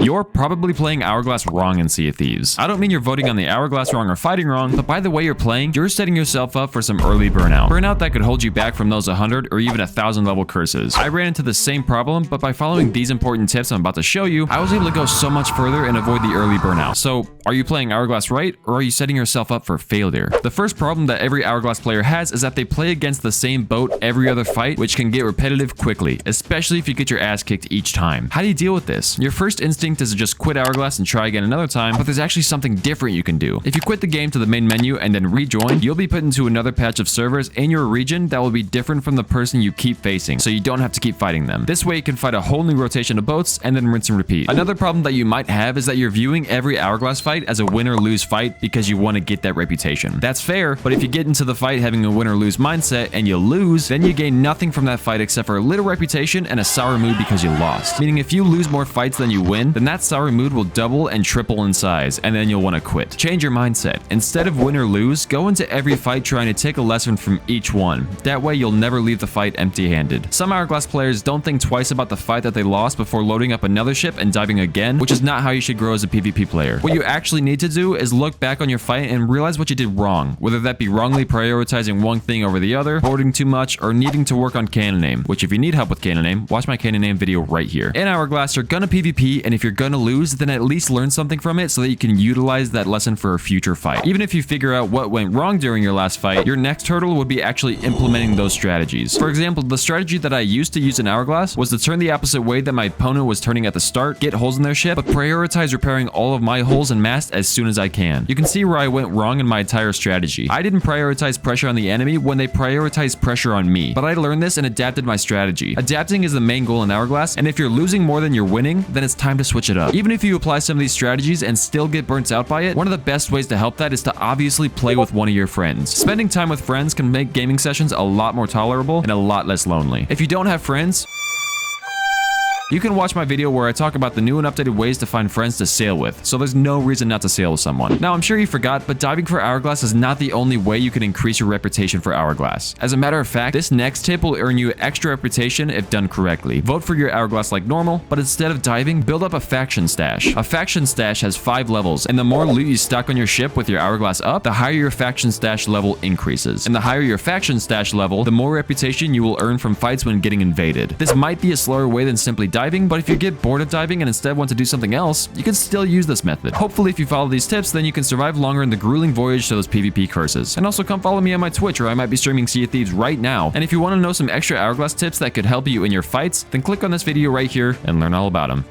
You're probably playing Hourglass wrong in Sea of Thieves. I don't mean you're voting on the Hourglass wrong or fighting wrong, but by the way you're playing, you're setting yourself up for some early burnout. Burnout that could hold you back from those 100 or even 1,000 level curses. I ran into the same problem, but by following these important tips I'm about to show you, I was able to go so much further and avoid the early burnout. So, are you playing Hourglass right, or are you setting yourself up for failure? The first problem that every Hourglass player has is that they play against the same boat every other fight, which can get repetitive quickly, especially if you get your ass kicked each time. How do you deal with this? Your first instinct is to just quit Hourglass and try again another time, but there's actually something different you can do. If you quit the game to the main menu and then rejoin, you'll be put into another patch of servers in your region that will be different from the person you keep facing, so you don't have to keep fighting them. This way you can fight a whole new rotation of boats and then rinse and repeat. Another problem that you might have is that you're viewing every Hourglass fight as a win or lose fight because you want to get that reputation. That's fair, but if you get into the fight having a win or lose mindset and you lose, then you gain nothing from that fight except for a little reputation and a sour mood because you lost. Meaning if you lose more fights than you win, then that sour mood will double and triple in size, and then you'll want to quit. Change your mindset. Instead of win or lose, go into every fight trying to take a lesson from each one. That way you'll never leave the fight empty-handed. Some Hourglass players don't think twice about the fight that they lost before loading up another ship and diving again, which is not how you should grow as a PvP player. What you actually need to do is look back on your fight and realize what you did wrong, whether that be wrongly prioritizing one thing over the other, boarding too much, or needing to work on canon aim, which if you need help with canon aim, watch my canon aim video right here. In Hourglass, you're gonna PvP, and if you're gonna lose, then at least learn something from it so that you can utilize that lesson for a future fight. Even if you figure out what went wrong during your last fight, your next hurdle would be actually implementing those strategies. For example, the strategy that I used to use in Hourglass was to turn the opposite way that my opponent was turning at the start, get holes in their ship, but prioritize repairing all of my holes and mast as soon as I can. You can see where I went wrong in my entire strategy. I didn't prioritize pressure on the enemy when they prioritized pressure on me, but I learned this and adapted my strategy. Adapting is the main goal in Hourglass, and if you're losing more than you're winning, then it's time to switch it up. Even if you apply some of these strategies and still get burnt out by it, one of the best ways to help that is to obviously play with one of your friends. Spending time with friends can make gaming sessions a lot more tolerable and a lot less lonely. If you don't have friends, you can watch my video where I talk about the new and updated ways to find friends to sail with, so there's no reason not to sail with someone. Now, I'm sure you forgot, but diving for Hourglass is not the only way you can increase your reputation for Hourglass. As a matter of fact, this next tip will earn you extra reputation if done correctly. Vote for your Hourglass like normal, but instead of diving, build up a faction stash. A faction stash has 5 levels, and the more loot you stock on your ship with your Hourglass up, the higher your faction stash level increases. And the higher your faction stash level, the more reputation you will earn from fights when getting invaded. This might be a slower way than simply diving, but if you get bored of diving and instead want to do something else, you can still use this method. Hopefully, if you follow these tips, then you can survive longer in the grueling voyage to those PvP curses. And also come follow me on my Twitch, where I might be streaming Sea of Thieves right now. And if you want to know some extra Hourglass tips that could help you in your fights, then click on this video right here and learn all about them.